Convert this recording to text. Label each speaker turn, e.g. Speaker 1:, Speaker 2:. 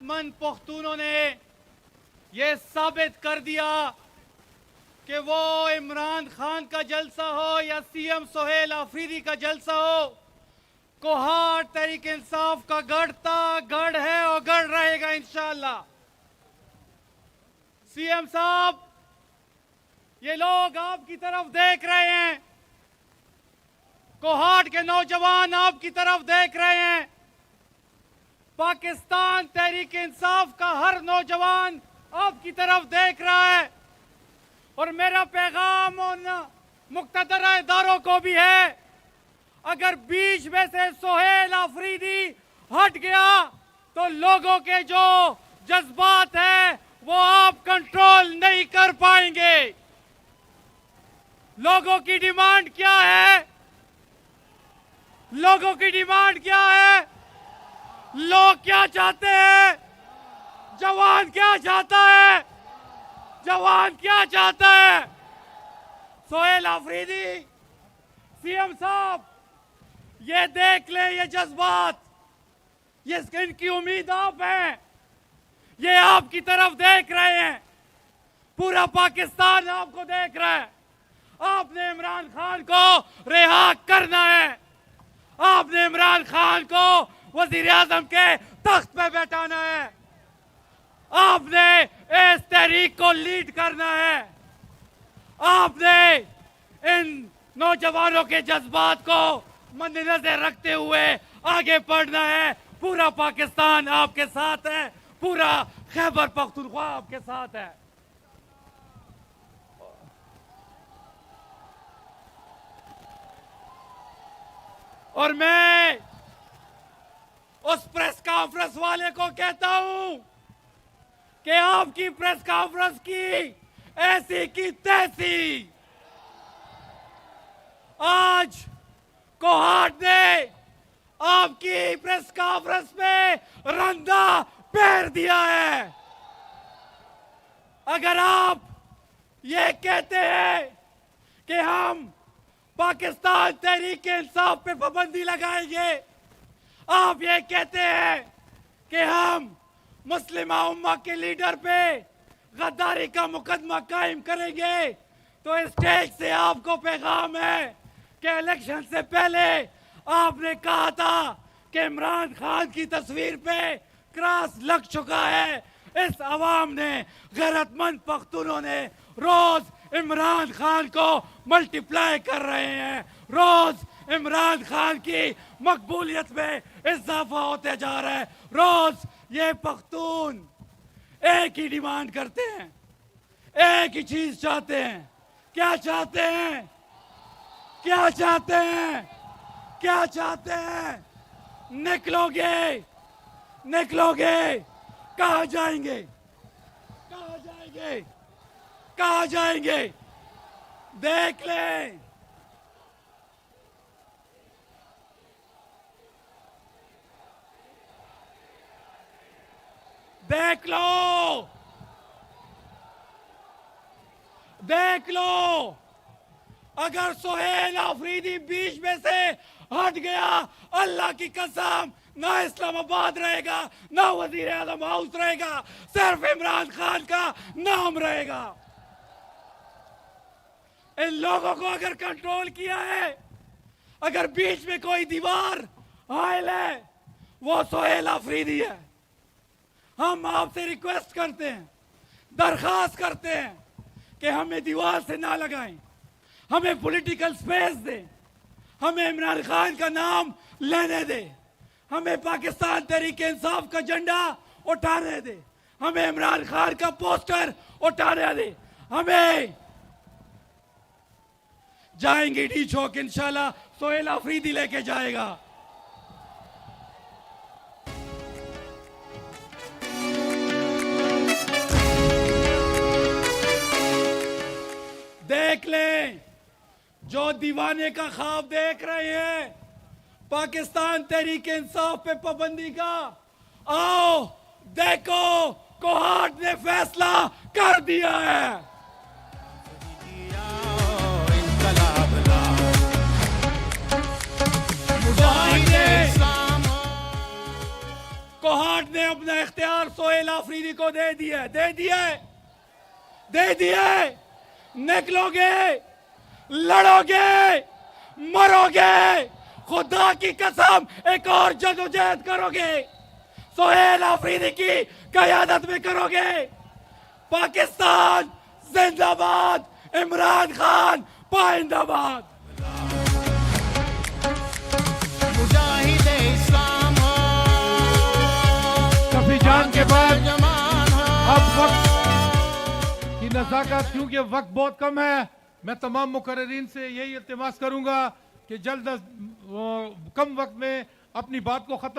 Speaker 1: गैरतमंद पख्तूनों ने ये साबित कर दिया कि वो इमरान खान का जलसा हो या सीएम सोहेल आफरीदी का जलसा हो, कोहाट तहरीक इंसाफ का गढ़ था, गढ़ है और गढ़ रहेगा इंशाअल्लाह। सीएम साहब, ये लोग आपकी तरफ देख रहे हैं, कोहाट के नौजवान आपकी तरफ देख रहे हैं, पाकिस्तान तहरीक इंसाफ का हर नौजवान आपकी तरफ देख रहा है। और मेरा पैगाम उन मुक़्तदर इदारों को भी है, अगर बीच में से सोहेल आफरीदी हट गया तो लोगों के जो जज्बात हैं वो आप कंट्रोल नहीं कर पाएंगे। लोगों की डिमांड क्या है? लोगों की डिमांड क्या है? लोग क्या चाहते हैं? जवान क्या चाहता है? जवान क्या चाहता है? सोहेल आफरीदी, सीएम साहब, ये देख ले, ये जज्बात, ये इनकी उम्मीद आप हैं, ये आपकी तरफ देख रहे हैं, पूरा पाकिस्तान आपको देख रहा है। आपने इमरान खान को रिहा करना है, आपने इमरान खान को वजीर आजम के तख्त पे बैठाना है, आपने इस तहरीक को लीड करना है, आपने इन नौजवानों के जज्बात को मद्देनजर रखते हुए आगे बढ़ना है। पूरा पाकिस्तान आपके साथ है, पूरा खैबर पख्तूनख्वा आपके साथ है। और मैं उस प्रेस कॉन्फ्रेंस वाले को कहता हूं कि आपकी प्रेस कॉन्फ्रेंस की ऐसी की तैसी, आज कोहाट ने आपकी प्रेस कॉन्फ्रेंस में रंदा पैर दिया है। अगर आप ये कहते हैं कि हम पाकिस्तान तहरीक इंसाफ पे पाबंदी लगाएंगे, आप ये कहते हैं कि हम मुस्लिम उम्मा के लीडर पे गद्दारी का मुकदमा कायम करेंगे, तो इस स्टेज से आपको पैगाम है कि इलेक्शन से पहले आपने कहा था कि इमरान खान की तस्वीर पे क्रॉस लग चुका है। इस अवाम ने, गैरतमंद पख्तूनों ने रोज इमरान खान को मल्टीप्लाई कर रहे हैं, रोज इमरान खान की मकबूलियत में इजाफा होते जा रहा है। रोज ये पख्तून एक ही डिमांड करते हैं, एक ही चीज चाहते हैं। क्या चाहते हैं? क्या चाहते हैं? क्या चाहते हैं? निकलोगे, निकलोगे, कहाँ जाएंगे? कहाँ जाएंगे? कहाँ जाएंगे? देख लें, देख लो, देख लो, अगर सोहेल आफरीदी बीच में से हट गया, अल्लाह की कसम, ना इस्लामाबाद रहेगा, ना वजीर आजम हाउस रहेगा, सिर्फ इमरान खान का नाम रहेगा। इन लोगों को अगर कंट्रोल किया है, अगर बीच में कोई दीवार हायल है, वो सोहेल आफरीदी है। हम आपसे रिक्वेस्ट करते हैं, दरखास्त करते हैं कि हमें दीवार से ना लगाएं, हमें पॉलिटिकल स्पेस दें, हमें इमरान खान का नाम लेने दें, हमें पाकिस्तान तहरीक इंसाफ का झंडा उठाने दें, हमें इमरान खान का पोस्टर उठाने दें। हमें जाएंगे डी चौक, इंशाल्लाह सोहेल आफरीदी लेके जाएगा। देख लें, जो दीवाने का ख्वाब देख रहे हैं पाकिस्तान तहरीक इंसाफ पे पाबंदी का, आओ देखो, कोहाट ने फैसला कर दिया है। कोहाट ने अपना इख्तियार सोहेल आफरीदी को दे दिया, दे दिए। निकलोगे, लड़ोगे, मरोगे, खुदा की कसम एक और जदोजहद करोगे, सोहेल आफरीदी की क़यादत में करोगे। पाकिस्तान जिंदाबाद, इमरान खान पाइंदाबाद।
Speaker 2: मुजाहिदे इस्लाम हो,
Speaker 3: काफी जान के बाद
Speaker 2: जमान हो।
Speaker 3: अब वक्त की नज़ाकत, क्योंकि वक्त बहुत कम है, मैं तमाम मुकर्रीन से यही इल्तिमास करूंगा कि जल्द कम वक्त में अपनी बात को खत्म